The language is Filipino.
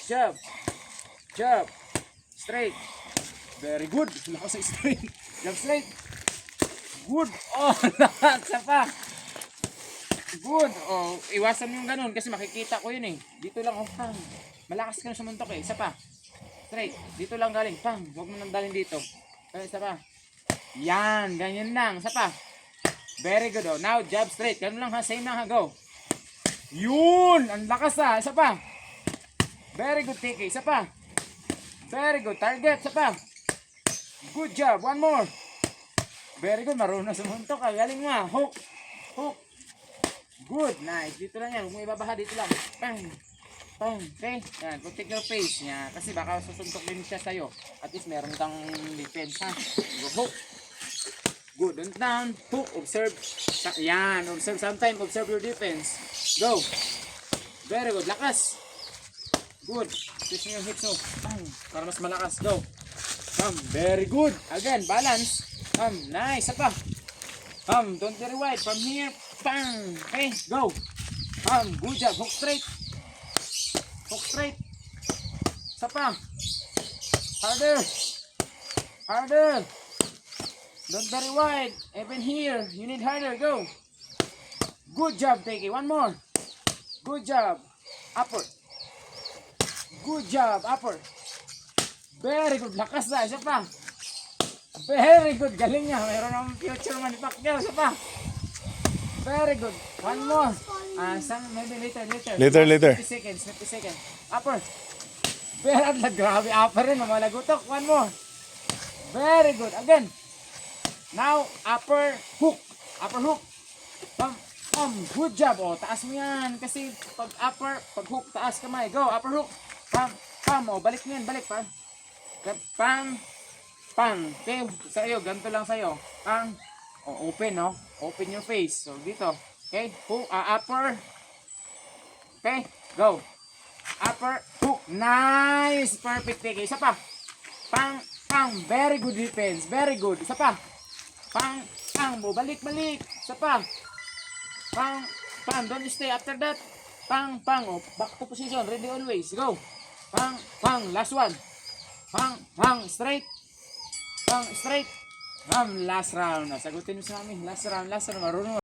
jab, jab, straight. Very good. Lakas sa straight. Jab straight. Good. Oh, isa pa. Good. Oh, iwasan yung ganun kasi makikita ko yun eh. Dito lang, oh, pang. Malakas ka na sumuntok eh. Isa pa. Straight. Dito lang galing. Pang. Huwag mo nang dalhin dito. Isa pa. Yan. Ganyan lang. Isa pa. Very good. Oh. Now, jab straight. Ganun lang ha. Same lang ha. Go. Yun. Ang lakas ha. Isa pa. Very good, TK. Isa pa. Very good. Target. Isa pa. Good job. One more. Very good. Marunong sumuntok ka. Galing mo ha. Hook. Hook. Good. Nice. Dito lang yan. Huwag mo ibabaha. Dito lang. Bang. Bang. Okay. Yan. Protect your face niya. Kasi baka susuntok din siya sa'yo. At least meron kang defense ha. Hook. Good. And down. Hook. Observe. Yan. Observe. Sometimes observe your defense. Go. Very good. Lakas. Good. Twist mo yung hips mo. Bang. Para mas malakas. Go. Very good. Again. Balance. Nice. Apa. Don't very wide. From here. Bang. Okay. Go. Good job. Hook straight. Hook straight. Sapa. Harder. Harder. Don't very wide. Even here. You need harder. Go. Good job, Teki. One more. Good job. Upward. Good job. Upward. Very good. Lakas na. Isa pa. Very good. Galing niya. Mayroon ng future man ni Pacquiao. Isa pa. Very good. One more. Maybe later. Later. 50 seconds. 50 seconds. Upward. Very good. Grabe. Upper rin. Mamalagutok. One more. Very good. Again. Now, upper hook. Upper hook. Good job. Oh, taas mo yan. Kasi pag upper, pag hook, taas kamay. Go, upper hook. Oh, balik mo yan. Balik pa. Pang. Okay, sa'yo. Ganito lang sa'yo. Oh, open, no? Open your face. So, dito. Okay, hook, upper. Okay, go. Upper, hook. Nice. Perfect. Okay, isa pa. Pang. Very good defense. Very good. Isa pa. Pang. Balik. Isa pa. Pang. Don't stay after that. Pang. Oh, back to position. Ready always. Go. Pang. Last one. Pang. Straight. Straight. Last round. Sagutin mo sa amin. Last round. Marunong.